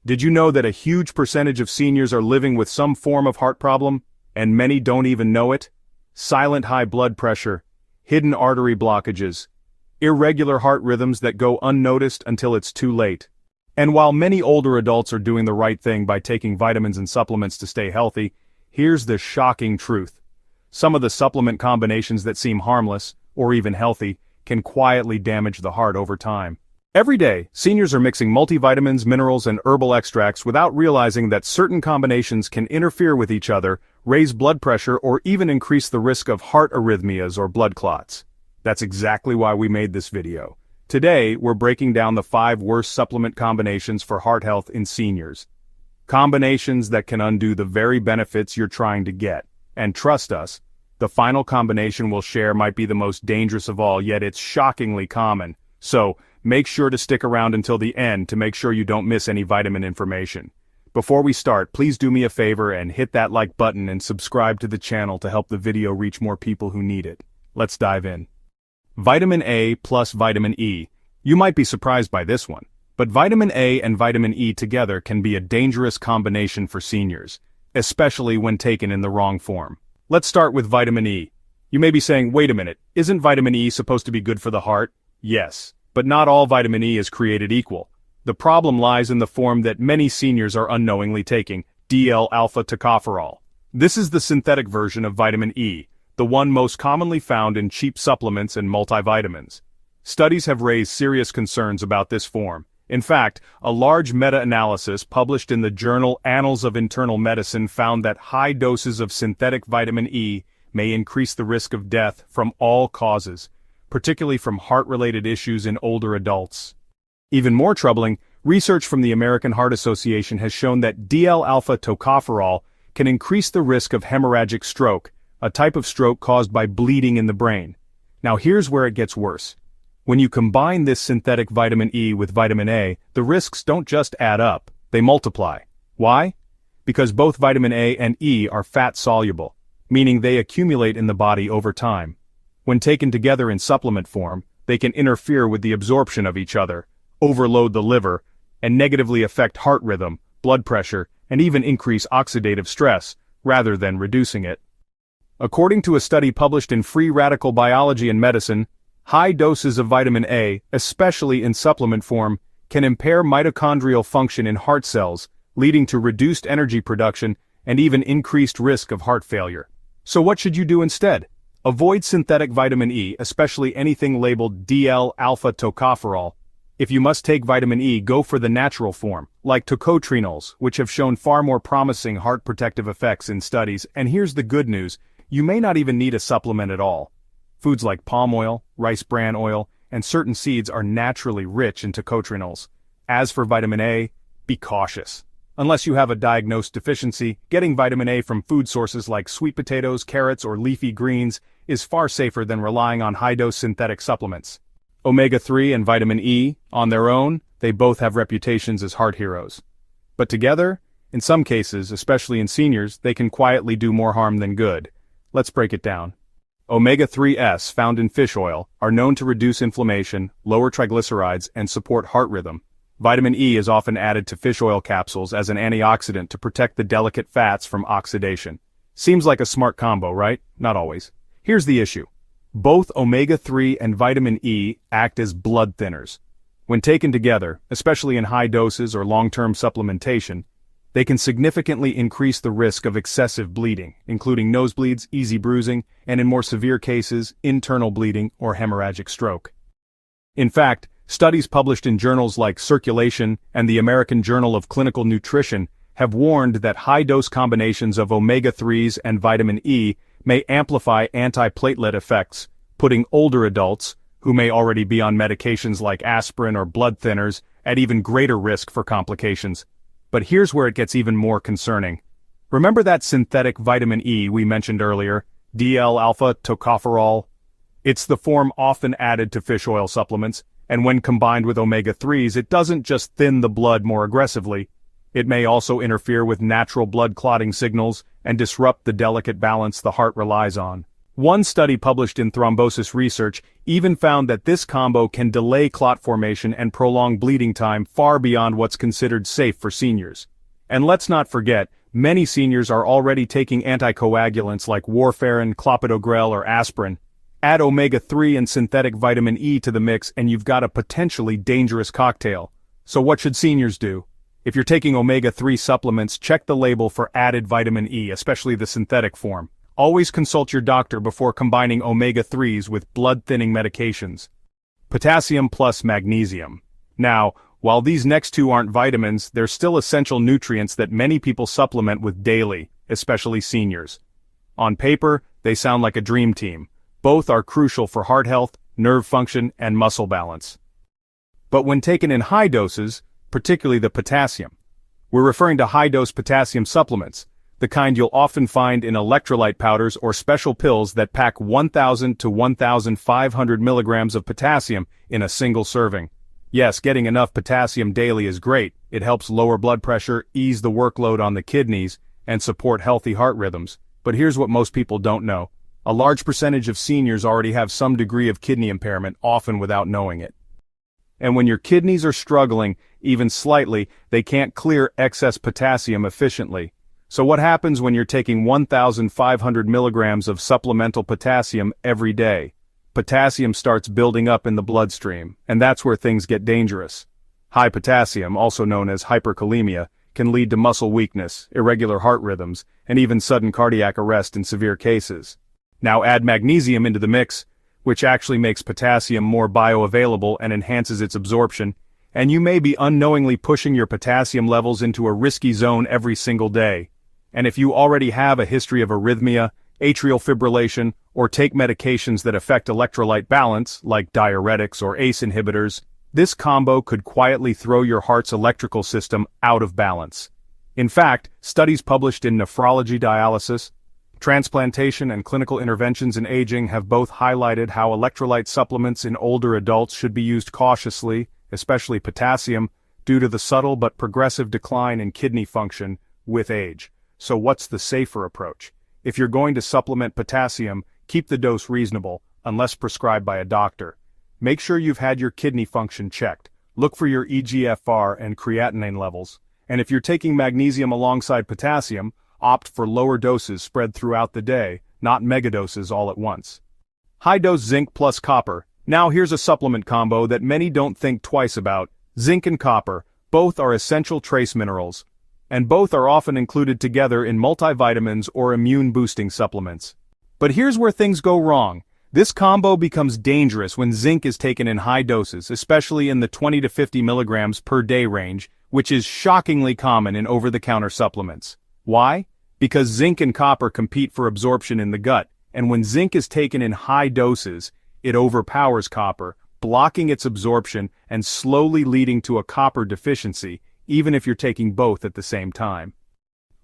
Did you know that a huge percentage of seniors are living with some form of heart problem, and many don't even know it? Silent high blood pressure, hidden artery blockages, irregular heart rhythms that go unnoticed until it's too late. And while many older adults are doing the right thing by taking vitamins and supplements to stay healthy, here's the shocking truth. Some of the supplement combinations that seem harmless, or even healthy, can quietly damage the heart over time. Every day, seniors are mixing multivitamins, minerals, and herbal extracts without realizing that certain combinations can interfere with each other, raise blood pressure, or even increase the risk of heart arrhythmias or blood clots. That's exactly why we made this video. Today, we're breaking down the 5 worst supplement combinations for heart health in seniors. Combinations that can undo the very benefits you're trying to get. And trust us, the final combination we'll share might be the most dangerous of all, yet it's shockingly common. So, make sure to stick around until the end to make sure you don't miss any vitamin information. Before we start, please do me a favor and hit that like button and subscribe to the channel to help the video reach more people who need it. Let's dive in. Vitamin A plus vitamin E. You might be surprised by this one, but vitamin A and vitamin E together can be a dangerous combination for seniors, especially when taken in the wrong form. Let's start with vitamin E. You may be saying, wait a minute, isn't vitamin E supposed to be good for the heart? Yes, but not all vitamin E is created equal. The problem lies in the form that many seniors are unknowingly taking, DL-alpha tocopherol. This is the synthetic version of vitamin E, the one most commonly found in cheap supplements and multivitamins. Studies have raised serious concerns about this form. In fact, a large meta-analysis published in the journal Annals of Internal Medicine found that high doses of synthetic vitamin E may increase the risk of death from all causes, particularly from heart-related issues in older adults. Even more troubling, research from the American Heart Association has shown that DL-alpha tocopherol can increase the risk of hemorrhagic stroke, a type of stroke caused by bleeding in the brain. Now here's where it gets worse. When you combine this synthetic vitamin E with vitamin A, the risks don't just add up, they multiply. Why? Because both vitamin A and E are fat-soluble, meaning they accumulate in the body over time. When taken together in supplement form, they can interfere with the absorption of each other, overload the liver, and negatively affect heart rhythm, blood pressure, and even increase oxidative stress, rather than reducing it. According to a study published in Free Radical Biology and Medicine, high doses of vitamin A, especially in supplement form, can impair mitochondrial function in heart cells, leading to reduced energy production and even increased risk of heart failure. So what should you do instead? Avoid synthetic vitamin E, especially anything labeled DL-alpha tocopherol. If you must take vitamin E, go for the natural form, like tocotrienols, which have shown far more promising heart protective effects in studies. And here's the good news, you may not even need a supplement at all. Foods like palm oil, rice bran oil, and certain seeds are naturally rich in tocotrienols. As for vitamin A, be cautious. Unless you have a diagnosed deficiency, getting vitamin A from food sources like sweet potatoes, carrots, or leafy greens is far safer than relying on high-dose synthetic supplements. Omega-3 and vitamin E, on their own, they both have reputations as heart heroes. But together, in some cases, especially in seniors, they can quietly do more harm than good. Let's break it down. Omega-3s, found in fish oil, are known to reduce inflammation, lower triglycerides, and support heart rhythm. Vitamin E is often added to fish oil capsules as an antioxidant to protect the delicate fats from oxidation. Seems like a smart combo, right? Not always. Here's the issue. Both omega-3 and vitamin E act as blood thinners. When taken together, especially in high doses or long-term supplementation, they can significantly increase the risk of excessive bleeding, including nosebleeds, easy bruising, and in more severe cases, internal bleeding or hemorrhagic stroke. In fact, studies published in journals like Circulation and the American Journal of Clinical Nutrition have warned that high-dose combinations of omega-3s and vitamin E may amplify antiplatelet effects, putting older adults, who may already be on medications like aspirin or blood thinners, at even greater risk for complications. But here's where it gets even more concerning. Remember that synthetic vitamin E we mentioned earlier, DL-alpha tocopherol? It's the form often added to fish oil supplements, and when combined with omega-3s, it doesn't just thin the blood more aggressively. It may also interfere with natural blood clotting signals and disrupt the delicate balance the heart relies on. One study published in Thrombosis Research even found that this combo can delay clot formation and prolong bleeding time far beyond what's considered safe for seniors. And let's not forget, many seniors are already taking anticoagulants like warfarin, clopidogrel, or aspirin. Add omega-3 and synthetic vitamin E to the mix and you've got a potentially dangerous cocktail. So what should seniors do? If you're taking omega-3 supplements, check the label for added vitamin E, especially the synthetic form. Always consult your doctor before combining omega-3s with blood-thinning medications. Potassium plus magnesium. Now, while these next two aren't vitamins, they're still essential nutrients that many people supplement with daily, especially seniors. On paper, they sound like a dream team. Both are crucial for heart health, nerve function, and muscle balance. But when taken in high doses, particularly the potassium, we're referring to high-dose potassium supplements, the kind you'll often find in electrolyte powders or special pills that pack 1,000 to 1,500 milligrams of potassium in a single serving. Yes, getting enough potassium daily is great. It helps lower blood pressure, ease the workload on the kidneys, and support healthy heart rhythms. But here's what most people don't know. A large percentage of seniors already have some degree of kidney impairment, often without knowing it. And when your kidneys are struggling, even slightly, they can't clear excess potassium efficiently. So what happens when you're taking 1,500 milligrams of supplemental potassium every day? Potassium starts building up in the bloodstream, and that's where things get dangerous. High potassium, also known as hyperkalemia, can lead to muscle weakness, irregular heart rhythms, and even sudden cardiac arrest in severe cases. Now add magnesium into the mix, which actually makes potassium more bioavailable and enhances its absorption, and you may be unknowingly pushing your potassium levels into a risky zone every single day. And if you already have a history of arrhythmia, atrial fibrillation, or take medications that affect electrolyte balance, like diuretics or ACE inhibitors, this combo could quietly throw your heart's electrical system out of balance. In fact, studies published in Nephrology Dialysis, Transplantation and Clinical Interventions in Aging have both highlighted how electrolyte supplements in older adults should be used cautiously, especially potassium, due to the subtle but progressive decline in kidney function with age. So what's the safer approach? If you're going to supplement potassium, keep the dose reasonable, unless prescribed by a doctor. Make sure you've had your kidney function checked. Look for your eGFR and creatinine levels. And if you're taking magnesium alongside potassium, opt for lower doses spread throughout the day, not megadoses all at once. High-dose zinc plus copper. Now here's a supplement combo that many don't think twice about. Zinc and copper, both are essential trace minerals, and both are often included together in multivitamins or immune-boosting supplements. But here's where things go wrong. This combo becomes dangerous when zinc is taken in high doses, especially in the 20 to 50 milligrams per day range, which is shockingly common in over-the-counter supplements. Why? Because zinc and copper compete for absorption in the gut, and when zinc is taken in high doses, it overpowers copper, blocking its absorption and slowly leading to a copper deficiency, even if you're taking both at the same time.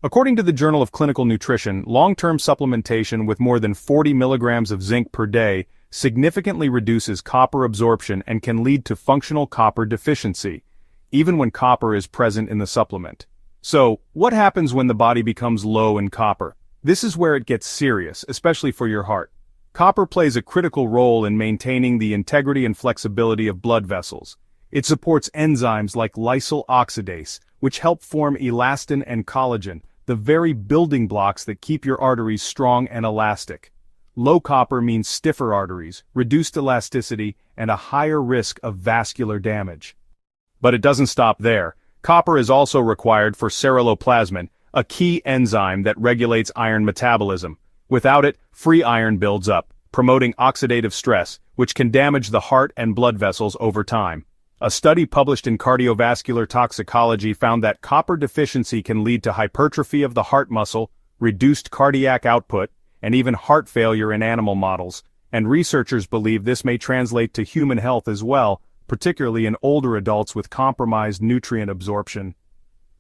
According to the Journal of Clinical Nutrition, long-term supplementation with more than 40 milligrams of zinc per day significantly reduces copper absorption and can lead to functional copper deficiency, even when copper is present in the supplement. So, what happens when the body becomes low in copper? This is where it gets serious, especially for your heart. Copper plays a critical role in maintaining the integrity and flexibility of blood vessels. It supports enzymes like lysyl oxidase, which help form elastin and collagen, the very building blocks that keep your arteries strong and elastic. Low copper means stiffer arteries, reduced elasticity, and a higher risk of vascular damage. But it doesn't stop there. Copper is also required for ceruloplasmin, a key enzyme that regulates iron metabolism. Without it, free iron builds up, promoting oxidative stress, which can damage the heart and blood vessels over time. A study published in Cardiovascular Toxicology found that copper deficiency can lead to hypertrophy of the heart muscle, reduced cardiac output, and even heart failure in animal models, and researchers believe this may translate to human health as well, particularly in older adults with compromised nutrient absorption.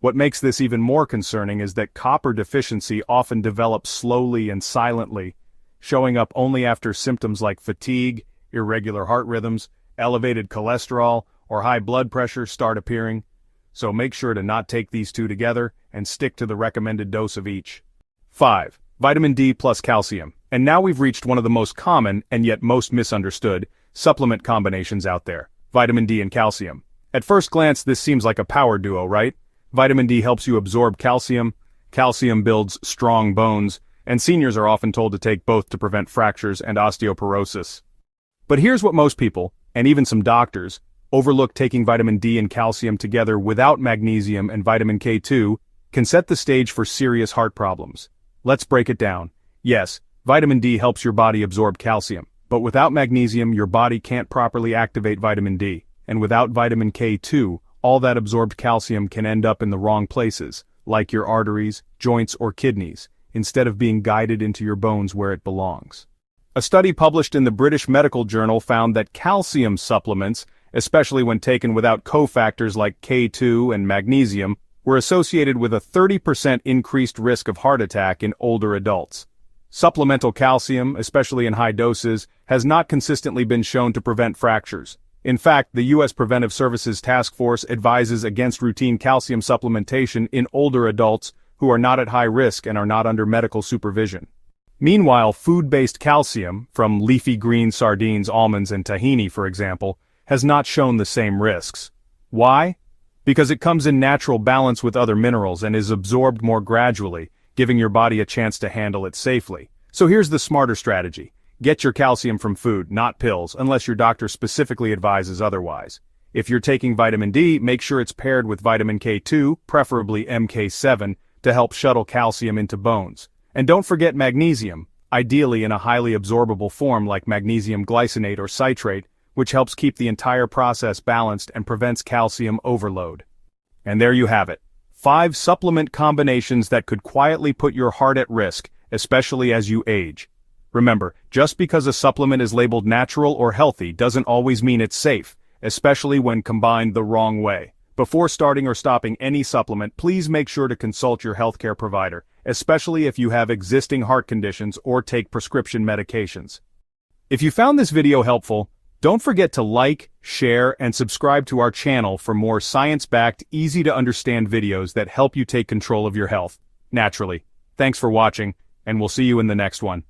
What makes this even more concerning is that copper deficiency often develops slowly and silently, showing up only after symptoms like fatigue, irregular heart rhythms, elevated cholesterol, or high blood pressure start appearing. So make sure to not take these two together and stick to the recommended dose of each. 5. vitamin D plus calcium. And now we've reached one of the most common, and yet most misunderstood, supplement combinations out there, vitamin D and calcium. At first glance, this seems like a power duo, right? Vitamin D helps you absorb calcium, calcium builds strong bones, and seniors are often told to take both to prevent fractures and osteoporosis. But here's what most people, and even some doctors, overlook: taking vitamin D and calcium together without magnesium and vitamin K2 can set the stage for serious heart problems. Let's break it down. Yes, vitamin D helps your body absorb calcium, but without magnesium your body can't properly activate vitamin D, and without vitamin K2, all that absorbed calcium can end up in the wrong places, like your arteries, joints, or kidneys, instead of being guided into your bones where it belongs. A study published in the British Medical Journal found that calcium supplements, especially when taken without cofactors like K2 and magnesium, were associated with a 30% increased risk of heart attack in older adults. Supplemental calcium, especially in high doses, has not consistently been shown to prevent fractures. In fact, the U.S. Preventive Services Task Force advises against routine calcium supplementation in older adults who are not at high risk and are not under medical supervision. Meanwhile, food-based calcium, from leafy green sardines, almonds, and tahini, for example, has not shown the same risks. Why? Because it comes in natural balance with other minerals and is absorbed more gradually, giving your body a chance to handle it safely. So here's the smarter strategy. Get your calcium from food, not pills, unless your doctor specifically advises otherwise. If you're taking vitamin D, make sure it's paired with vitamin K2, preferably MK7, to help shuttle calcium into bones. And don't forget magnesium, ideally in a highly absorbable form like magnesium glycinate or citrate, which helps keep the entire process balanced and prevents calcium overload. And there you have it. 5 supplement combinations that could quietly put your heart at risk, especially as you age. Remember, just because a supplement is labeled natural or healthy doesn't always mean it's safe, especially when combined the wrong way. Before starting or stopping any supplement, please make sure to consult your healthcare provider, especially if you have existing heart conditions or take prescription medications. If you found this video helpful, don't forget to like, share, and subscribe to our channel for more science-backed, easy-to-understand videos that help you take control of your health, naturally. Thanks for watching, and we'll see you in the next one.